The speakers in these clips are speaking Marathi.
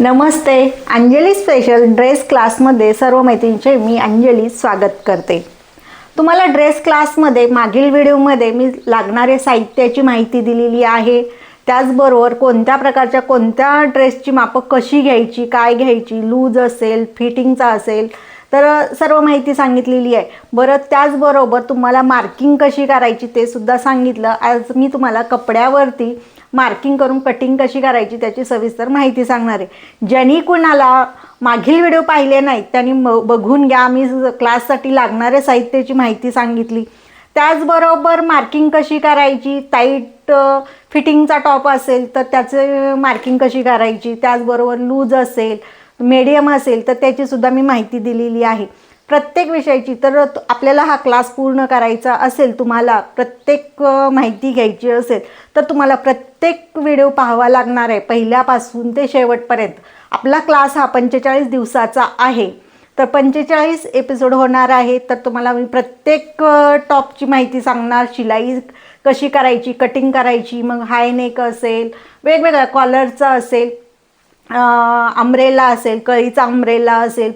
नमस्ते. अंजली स्पेशल ड्रेस क्लासमध्ये सर्व मैत्रिणींचे मी अंजली स्वागत करते. तुम्हाला ड्रेस क्लासमध्ये मागील व्हिडिओमध्ये मी लागणारे साहित्याची माहिती दिलेली आहे. त्याचबरोबर कोणत्या प्रकारच्या कोणत्या ड्रेसची मापं कशी घ्यायची, काय घ्यायची, लूज असेल, फिटिंगचा असेल, तर सर्व माहिती सांगितलेली आहे. बरं, त्याचबरोबर तुम्हाला मार्किंग कशी करायची ते सुद्धा सांगितलं. आज मी तुम्हाला कपड्यावरती मार्किंग करून कटिंग कशी करायची त्याची सविस्तर माहिती सांगणार आहे. ज्यांनी कुणाला मागील व्हिडिओ पाहिले नाहीत त्यांनी बघून घ्या. मी क्लाससाठी लागणाऱ्या साहित्याची माहिती सांगितली. त्याचबरोबर मार्किंग कशी करायची, टाईट फिटिंगचा टॉप असेल तर त्याचे मार्किंग कशी करायची, त्याचबरोबर लूज असेल, मीडियम असेल तर त्याचीसुद्धा मी माहिती दिलेली आहे प्रत्येक विषयाची. तर आपल्याला हा क्लास पूर्ण करायचा असेल, तुम्हाला प्रत्येक माहिती घ्यायची असेल तर तुम्हाला प्रत्येक व्हिडिओ पाहावा लागणार आहे पहिल्यापासून ते शेवटपर्यंत. आपला क्लास हा 45 दिवसाचा आहे, तर 45 एपिसोड होणार आहे. तर तुम्हाला मी प्रत्येक टॉपची माहिती सांगणार, शिलाई कशी करायची, कटिंग करायची, मग हाय नेक असेल, वेगवेगळ्या कॉलरचा असेल, अम्ब्रेला असेल, कळीचा अम्ब्रेला असेल,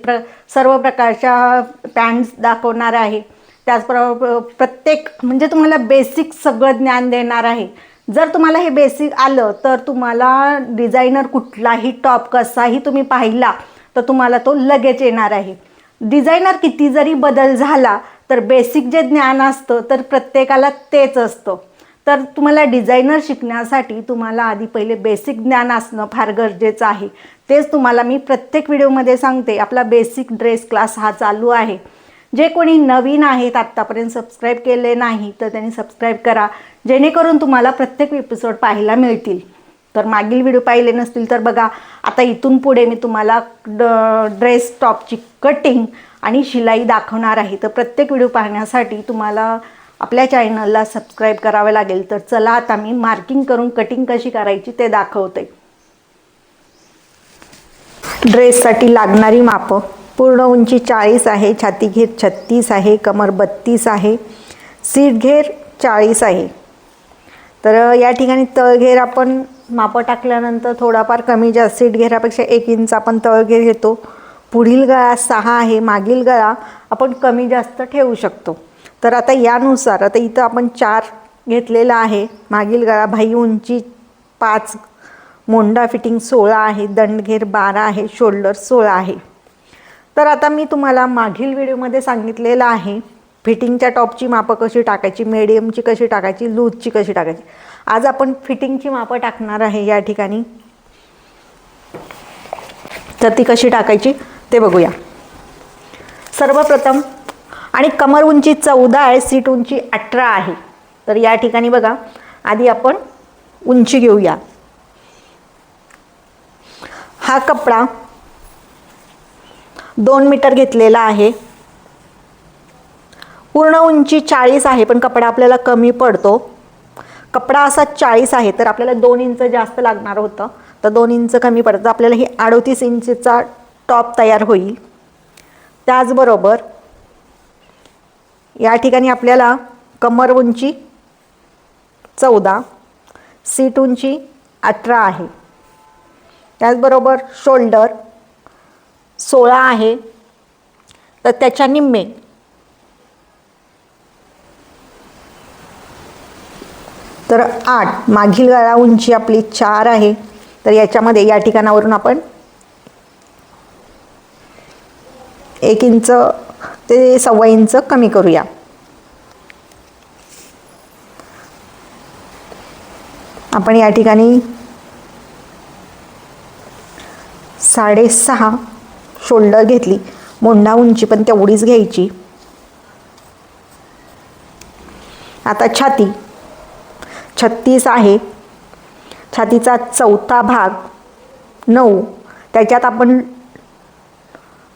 सर्व प्रकारच्या पॅन्ट्स दाखवणार आहे. त्याचबरोबर प्रत्येक म्हणजे तुम्हाला बेसिक सगळं ज्ञान देणार आहे. जर तुम्हाला हे बेसिक आलं तर तुम्हाला डिझायनर कुठलाही टॉप कसाही तुम्ही पाहिला तर तुम्हाला तो लगेच येणार आहे. डिझायनर किती जरी बदल झाला तर बेसिक जे ज्ञान असतं तर प्रत्येकाला तेच असतं. तर तुम्हाला डिझायनर शिकण्यासाठी तुम्हाला आधी पहिले बेसिक ज्ञान असणं फार गरजेचं आहे. तेच तुम्हाला मी प्रत्येक व्हिडिओमध्ये सांगते. आपला बेसिक ड्रेस क्लास हा चालू आहे. जे कोणी नवीन आहेत, आत्तापर्यंत सबस्क्राईब केले नाही तर त्यांनी सबस्क्राईब करा, जेणेकरून तुम्हाला प्रत्येक एपिसोड पाहायला मिळतील. तर मागील व्हिडिओ पाहिले नसतील तर बघा. आता इथून पुढे मी तुम्हाला ड्रेस टॉपची कटिंग आणि शिलाई दाखवणार आहे. तर प्रत्येक व्हिडिओ पाहण्यासाठी तुम्हाला आपल्या चॅनलला सबस्क्राईब करावे लागेल. तर चला आता मी मार्किंग करून कटिंग कशी करायची ते दाखवते. ड्रेससाठी लागणारी मापं: पूर्ण उंची 40 आहे, छाती घेर 36 आहे, कमर 32 आहे, सीट घेर 40 आहे. तर या ठिकाणी तळघेर आपण मापं टाकल्यानंतर थोडाफार कमी जास्त सीट घेरापेक्षा 1 इंच आपण तळघेर घेतो. पुढील गळा 6 आहे, मागील गळा आपण कमी जास्त ठेवू शकतो. तर आता यानुसार आता इथं आपण 4 घेतलेला आहे. मागील गळा, भाई उंची 5, मोंडा फिटिंग 16 आहे, दंडघेर 12 आहे, शोल्डर 16 आहे. तर आता मी तुम्हाला मागील व्हिडिओमध्ये सांगितलेलं आहे फिटिंगच्या टॉपची मापं कशी टाकायची, मीडियमची कशी टाकायची, लूजची कशी टाकायची. आज आपण फिटिंगची मापं टाकणार आहे या ठिकाणी. तर ती कशी टाकायची ते बघूया. सर्वप्रथम आणि कमर उंची 14 आहे, सीट उंची 18 आहे. तर या ठिकाणी बघा, आधी आपण उंची घेऊया. हा कपडा 2 मीटर घेतलेला आहे. पूर्ण उंची 40 आहे, पण कपडा आपल्याला कमी पडतो. कपडा असा 40 आहे तर आपल्याला 2 इंच जास्त लागणार होतं, तर 2 इंच कमी पडतं. आपल्याला ही 38 इंचचा टॉप तयार होईल. त्याचबरोबर या ठिकाणी आपल्याला कमर उंची 14, सीट उंची 18 आहे. त्याचबरोबर शोल्डर 16 आहे, तर त्याच्या निम्मे तर 8. मागील गळा उंची आपली 4 आहे, तर याच्यामध्ये या ठिकाणावरून आपण 1 इंच ते 1.25 इंच कमी करूया. आपण या ठिकाणी 6.5 शोल्डर घेतली. मोंढा उंची पण तेवढीच घ्यायची. आता छाती 36 आहे, छातीचा चौथा भाग 9. त्याच्यात आपण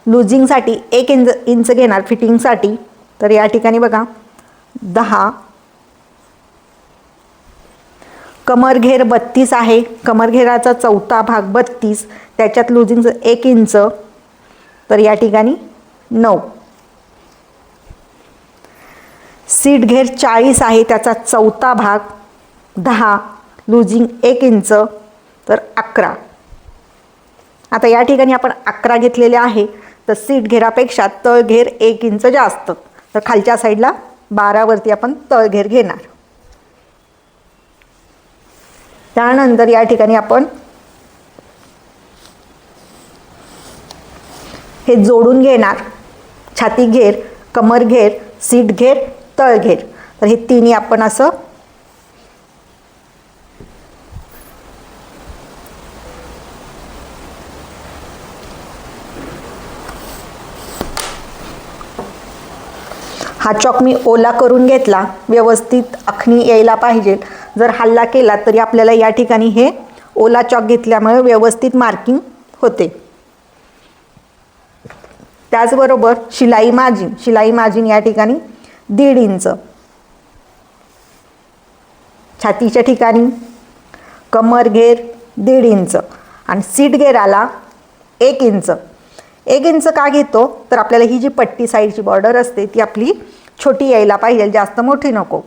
लूजिंगसाठी 1 इंच घेणार फिटिंगसाठी. तर या ठिकाणी बघा 10. कमर घेर 32 आहे, कमर घेराचा चौथा भाग 32, त्याच्यात लूजिंगचं 1 इंच. तर या ठिकाणी 9. सीट घेर 40 आहे, त्याचा चौथा भाग 10, लूजिंग 1 इंच, तर 11. आता या ठिकाणी आपण 11 घेतलेले आहे, तर सीट घेरापेक्षा तळ घेर 1 इंच जास्त, तर खालच्या साईडला 12 वरती आपण तळ घेर घेणार. त्यानंतर या ठिकाणी आपण हे जोडून घेणार, छाती घेर, कमर घेर, सीट घेर, तळ घेर. तर हे तिन्ही आपण असं हा चॉक मी ओला करून घेतला, व्यवस्थित आखणी यायला पाहिजे. जर हल्ला केला तरी आपल्याला या ठिकाणी हे ओला चॉक घेतल्यामुळे व्यवस्थित मार्किंग होते. त्याचबरोबर शिलाई मार्जिन या ठिकाणी 1.5 इंच, छातीच्या ठिकाणी कमर घेर 1.5 इंच आणि सीट घेराला 1 इंच. 1 इंच का घेतो, तर आपल्याला ही जी पट्टी साईडची बॉर्डर असते ती आपली छोटी यायला पाहिजे, जास्त मोठी नको.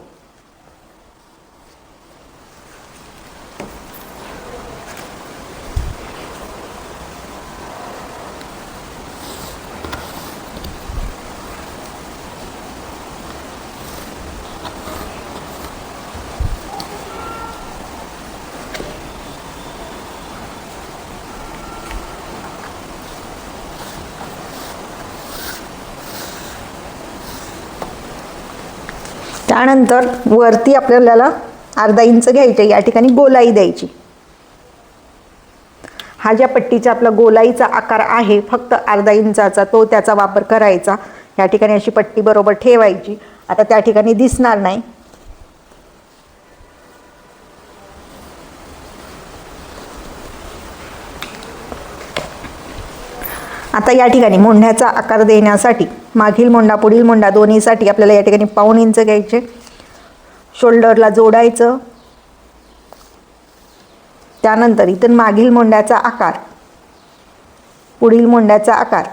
त्यानंतर वरती आपल्याला 1/2 इंच घ्यायचे, या ठिकाणी गोलाई द्यायची. हा ज्या पट्टीचा आपला गोलाईचा आकार आहे फक्त 1/2 इंचाचा, तो त्याचा वापर करायचा. या ठिकाणी अशी पट्टी बरोबर ठेवायची. आता त्या ठिकाणी दिसणार नाही. आता या ठिकाणी मोंढ्याचा आकार देण्यासाठी मागील मोंढा पुढील मोंढा दोन्हीसाठी आपल्याला या ठिकाणी 1/4 इंच घ्यायचे. शोल्डरला जोडायचं. त्यानंतर इथून मागील मोंढ्याचा आकार, पुढील मोंढ्याचा आकार,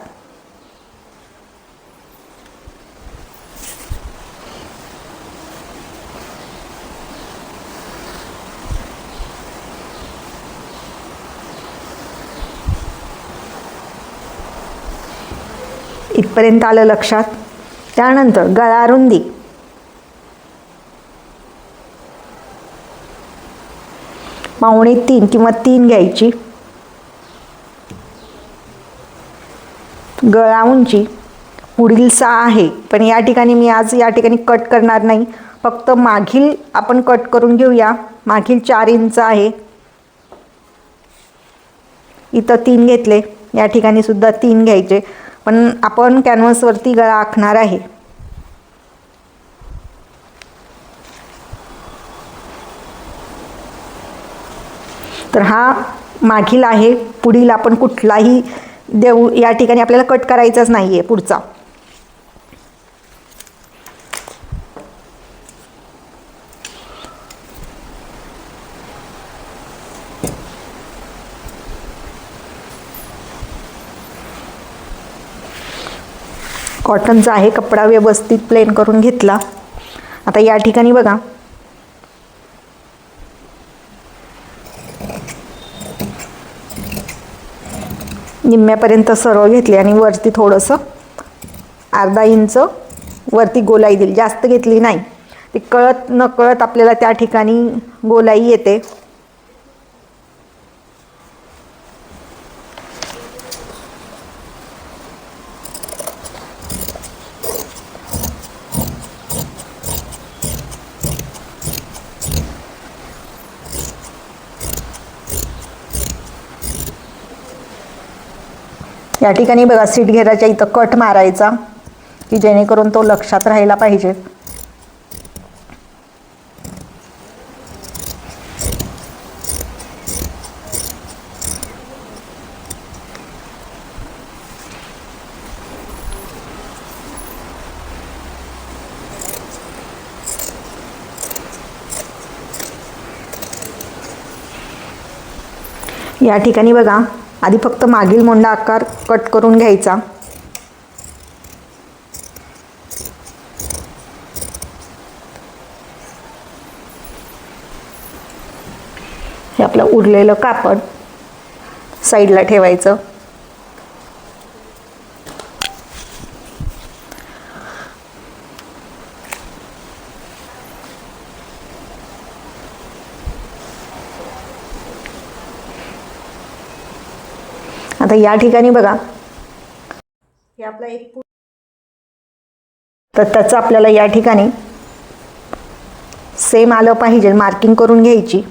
इथपर्यंत आलं लक्षात. त्यानंतर गळा रुंदी, पावणे 3 किंवा 3 घ्यायची. गळा उंची पुढील 6 आहे, पण या ठिकाणी मी आज या ठिकाणी कट करणार नाही, फक्त मागील आपण कट करून घेऊया. मागील 4 इंच आहे, इथं 3 घेतले, या ठिकाणी सुद्धा 3 घ्यायचे, पण आपण कॅनव्हासवरती गळा आखणार आहे. तर हा मागील आहे, पुढील आपण कुठलाही देऊ, या ठिकाणी आपल्याला कट करायचाच नाही आहे पुढचा. कॉटनचा आहे, कपडा व्यवस्थित प्लेन करून घेतला. आता या ठिकाणी बघा, निम्म्यापर्यंत सरळ घेतले आणि वरती थोडंसं 1/2 इंच वरती गोलाई दिली, जास्त घेतली नाही. ती कळत न कळत आपल्याला त्या ठिकाणी गोलाई येते. या ठिकाणी बघा, सीट घेराच्या इथं कट मारायचा की जेणेकरून तो लक्षात राहायला पाहिजे. या ठिकाणी बघा, आधी फक्त मागील मोंढा आकार कट करून घ्यायचा. हे आपलं उरलेलं कापड साईडला ठेवायचं. आता या ठिकाणी बघा, हे आपला एक तर त्याचं आपल्याला या ठिकाणी सेम आलं पाहिजे, मार्किंग करून घ्यायची.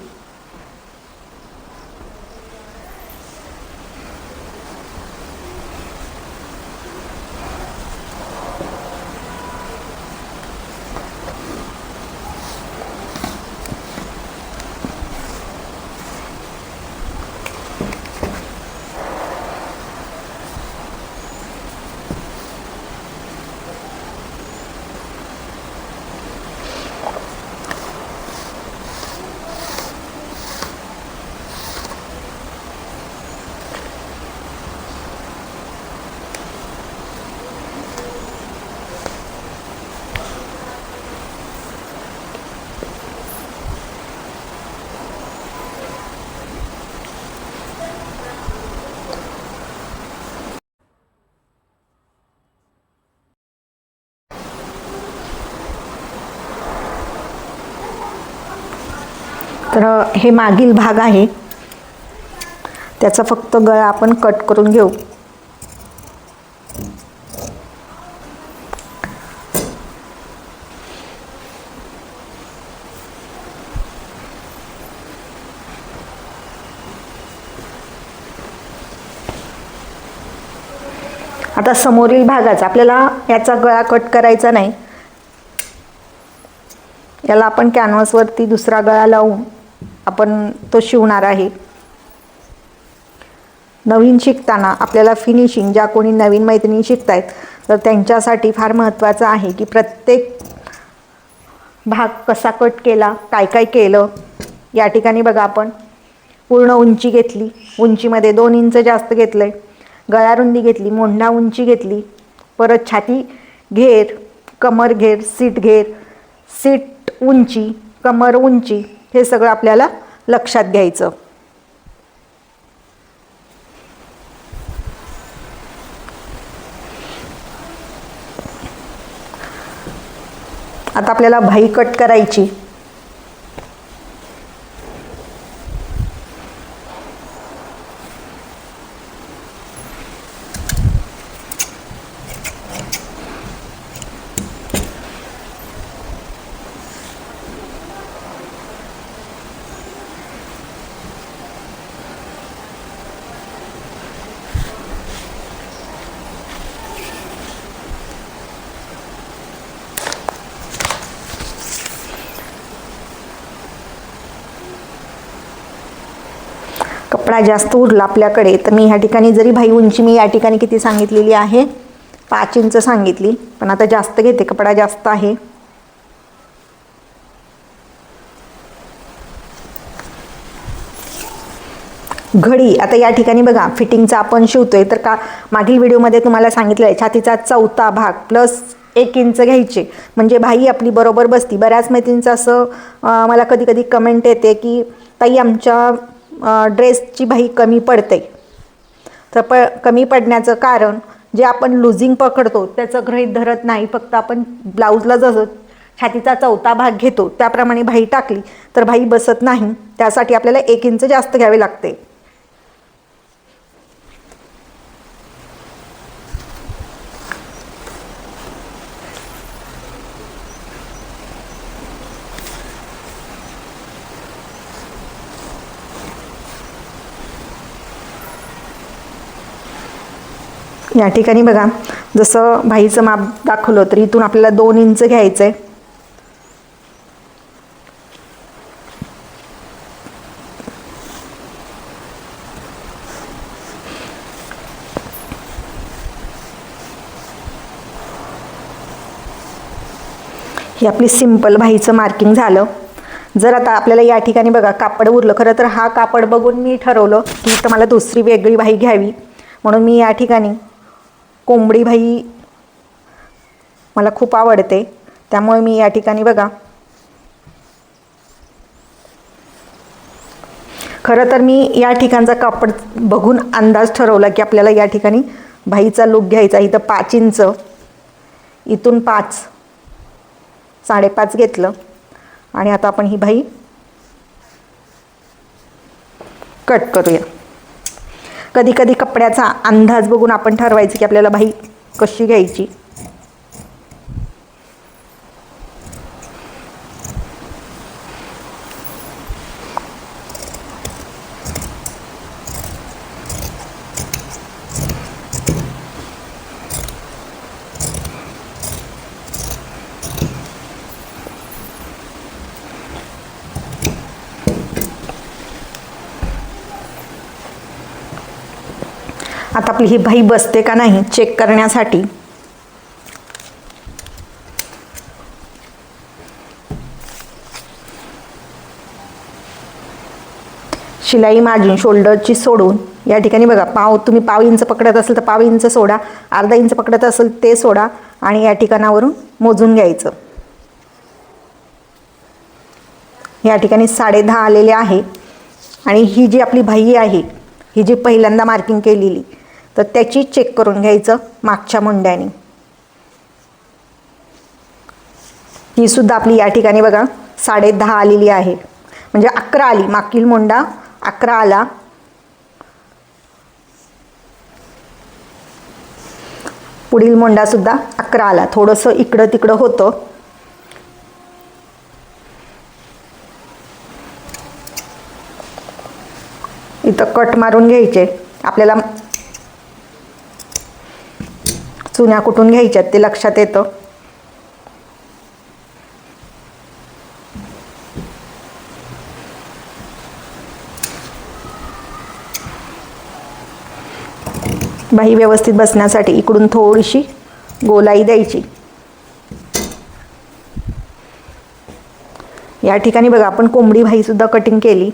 तर हे मागील भाग आहे, त्याचा फक्त गळा आपण कट करून घेऊ. आता समोरील भागाचा आपल्याला याचा गळा कट करायचा नाही. याला आपण कॅनव्हासवरती दुसरा गळा लावून आपण तो शिवणार आहे. नवीन शिकताना आपल्याला फिनिशिंग, ज्या कोणी नवीन मैत्रिणी शिकतायत तर त्यांच्यासाठी फार महत्त्वाचं आहे की प्रत्येक भाग कसा कट केला, काय काय केलं. या ठिकाणी बघा, आपण पूर्ण उंची घेतली, उंचीमध्ये 2 इंच जास्त घेतलं आहे, गळा रुंदी घेतली, मोंढा उंची घेतली, परत छाती घेर, कमर घेर, सीट घेर, सीट उंची, कमर उंची, हे सगळं आपल्याला लक्षात घ्यायचं. आता आपल्याला भाई कट करायची. कपडा जास्त उरला आपल्याकडे तर मी ह्या ठिकाणी, जरी भाई उंची मी या ठिकाणी किती सांगितलेली आहे, 5 इंच सांगितली, पण आता जास्त घेते, कपडा जास्त आहे. घडी आता या ठिकाणी बघा, फिटिंगचा आपण शिवतोय तर का मागील व्हिडिओमध्ये तुम्हाला सांगितलं आहे छातीचा चौथा भाग प्लस 1 इंच घ्यायचे म्हणजे भाई आपली बरोबर बसती. बऱ्याच मैत्रिणींचं असं मला कधी कधी कमेंट येते की ताई आमच्या ड्रेसची भाई कमी पडते. तर कमी पडण्याचं कारण, जे आपण लुझिंग पकडतो त्याचं गृहीत धरत नाही, फक्त आपण ब्लाऊजला जसं छातीचा चौथा भाग घेतो त्याप्रमाणे भाई टाकली तर भाई बसत नाही. त्यासाठी आपल्याला 1 इंच जास्त घ्यावे लागते. या ठिकाणी बघा, जसं भाईचं माप दाखवलं तर इथून आपल्याला 2 इंच घ्यायचं आहे. ही आपली सिंपल भाईचं मार्किंग झालं. जर आता आपल्याला या ठिकाणी बघा कापड उरलं, खरं तर हा कापड बघून मी ठरवलं की इथं मला दुसरी वेगळी भाई घ्यावी, म्हणून मी या ठिकाणी कोंबडी भाई मला खूप आवडते, त्यामुळे मी या ठिकाणी बघा खरं तर मी या ठिकाणचा कापड बघून अंदाज ठरवला की आपल्याला या ठिकाणी भाईचा लूक घ्यायचा. इथं 5 इंच, इथून 5, 5.5 घेतलं आणि आता आपण ही बाही कट करूया. कधी कधी कपड्याचा अंदाज बघून आपण ठरवायचं की आपल्याला बाही कशी घ्यायची. आता आपली ही बाही बसते का नाही चेक करण्यासाठी शिलाई मार्जिन शोल्डरची सोडून या ठिकाणी बघा, तुम्ही पाव इंच पकडत असेल तर पाव इंच सोडा, अर्धा इंच पकडत असेल ते सोडा आणि या ठिकाणावरून मोजून घ्यायचं. या ठिकाणी 10.5 आलेले आहे. आणि ही जी आपली बाही आहे, ही जी पहिल्यांदा मार्किंग केलेली, तर त्याची चेक करून घ्यायचं मागच्या मुंड्याने. ही सुद्धा आपली या ठिकाणी बघा 10.5 आलेली आहे, म्हणजे 11 आली. मागील मुंडा 11 आला, पुढील मुंडा सुद्धा 11 आला. थोडंसं इकडं तिकडं होतं. इथं कट मारून घ्यायचे. आपल्याला चुन्या कुठून घ्यायच्यात ते लक्षात येतं. बाही व्यवस्थित बसण्यासाठी इकडून थोडीशी गोलाई द्यायची. या ठिकाणी बघा आपण कोंबडी बाही सुद्धा कटिंग केली.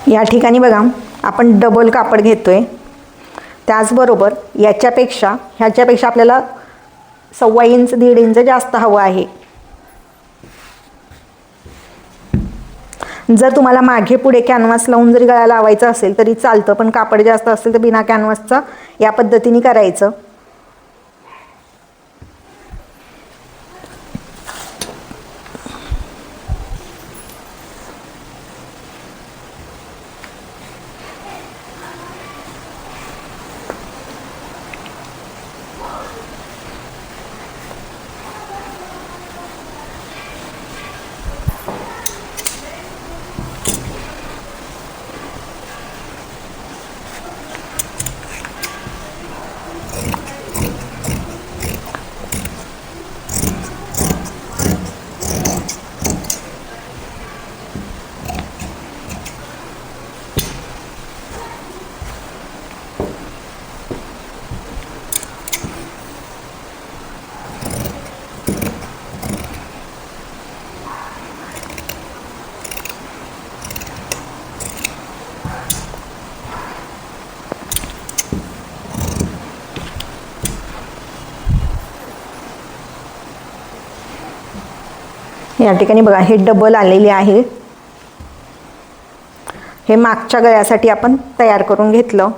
या ठिकाणी बघा आपण डबल कापड घेतोय. त्याचबरोबर ह्याच्यापेक्षा आपल्याला 1.25 इंच 1.5 इंच जास्त हवं आहे. जर तुम्हाला मागे पुढे कॅनव्हास लावून जरी गळा लावायचा असेल तरी चालतं, पण कापड जास्त असेल तर बिना कॅनव्हासचा या पद्धतीने करायचं. या ठिकाणी बघा हे डबल आलेले आहे. हे मागच्या गळ्यासाठी आपण तयार करून घेतलं.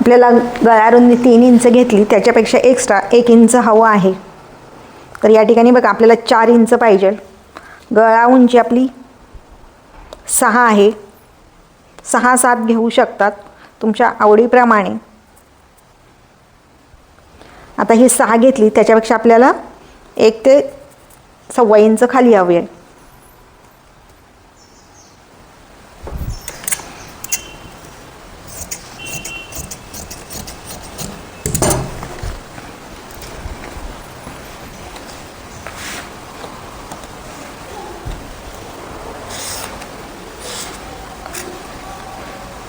आपल्याला गळा रुंदी 3 इंच घेतली, त्याच्यापेक्षा एक्स्ट्रा 1 इंच हवं आहे. तर या ठिकाणी बघा आपल्याला 4 इंच पाहिजे. गळा उंची आपली 6 आहे. 6-7 घेऊ शकतात तुमच्या आवडीप्रमाणे. आता ही 6 घेतली, त्याच्यापेक्षा आपल्याला 1 ते 1.25 इंच खाली हवी आहे.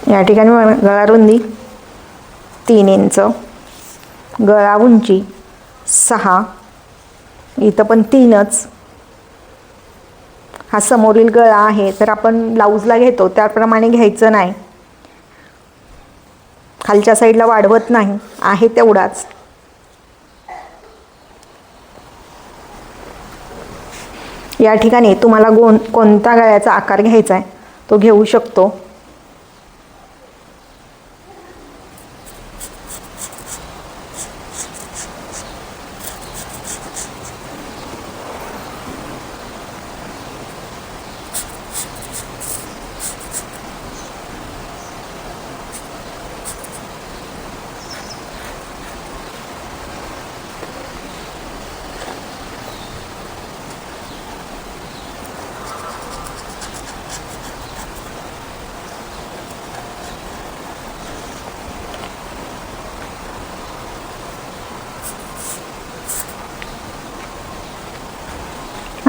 या ठिकाणी गळा रुंदी 3 इंच, गळा उंची 6, इथं पण 3च. हा समोरील गळा आहे, तर आपण ब्लाऊजला घेतो त्याप्रमाणे घ्यायचं नाही. खालच्या साईडला वाढवत नाही, आहे तेवढाच. या ठिकाणी तुम्हाला कोणता गळ्याचा आकार घ्यायचा आहे तो घेऊ शकतो.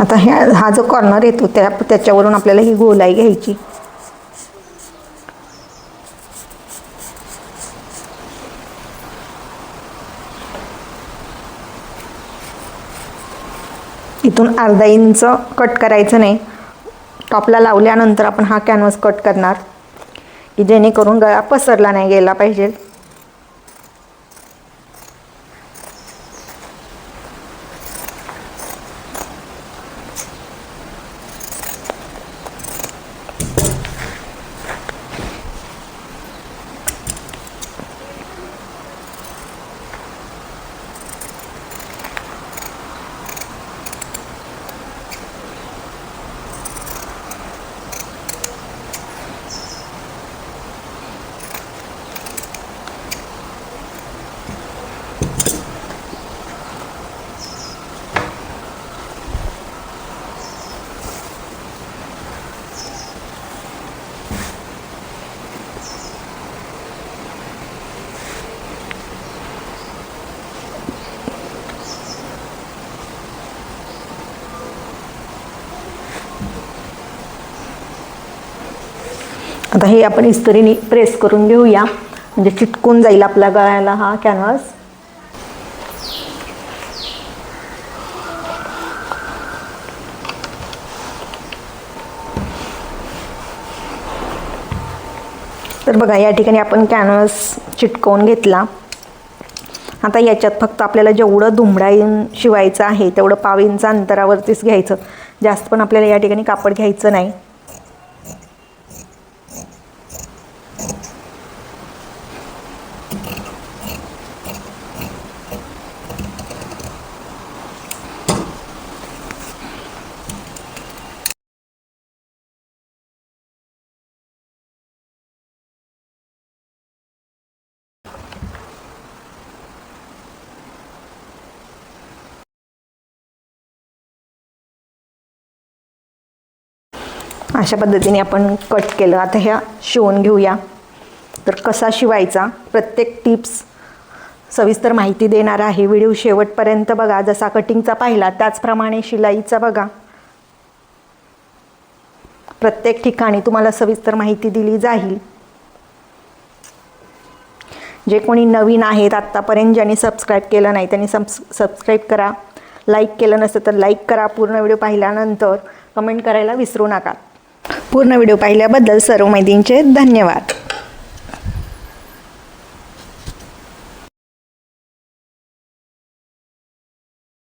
आता हा जो कॉर्नर येतो त्याच्यावरून आपल्याला ही गोलाई घ्यायची. इथून अर्धा इंच कट करायचं नाही. टॉपला लावल्यानंतर आपण हा कॅनव्हास कट करणार की जेणेकरून गळा पसरला नाही गेला पाहिजे. आता हे आपण इस्त्रीने प्रेस करून घेऊया, म्हणजे चिटकून जाईल आपल्या गळ्याला हा कॅनव्हास. तर बघा या ठिकाणी आपण कॅनव्हास चिटकवून घेतला. आता याच्यात फक्त आपल्याला जेवढं दुमडा शिवायचं आहे तेवढं 1/2 इंच अंतरावरतीच घ्यायचं. जास्त पण आपल्याला या ठिकाणी कापड घ्यायचं नाही. अशा पद्धतीने आपण कट केलं. आता ह्या शिवून घेऊया. तर कसा शिवायचा प्रत्येक टिप्स सविस्तर माहिती देणार आहे. व्हिडिओ शेवटपर्यंत बघा. जसा कटिंगचा पाहिला त्याचप्रमाणे शिलाईचा बघा. प्रत्येक ठिकाणी तुम्हाला सविस्तर माहिती दिली जाईल. जे कोणी नवीन आहेत आत्तापर्यंत ज्यांनी सबस्क्राईब केलं नाही त्यांनी सबस्क्राईब करा. लाईक केलं नसेल तर लाईक करा. पूर्ण व्हिडिओ पाहिल्यानंतर कमेंट करायला विसरू नका. पूर्ण व्हिडिओ पाहिल्याबद्दल सर्व मैत्रिणींचे धन्यवाद.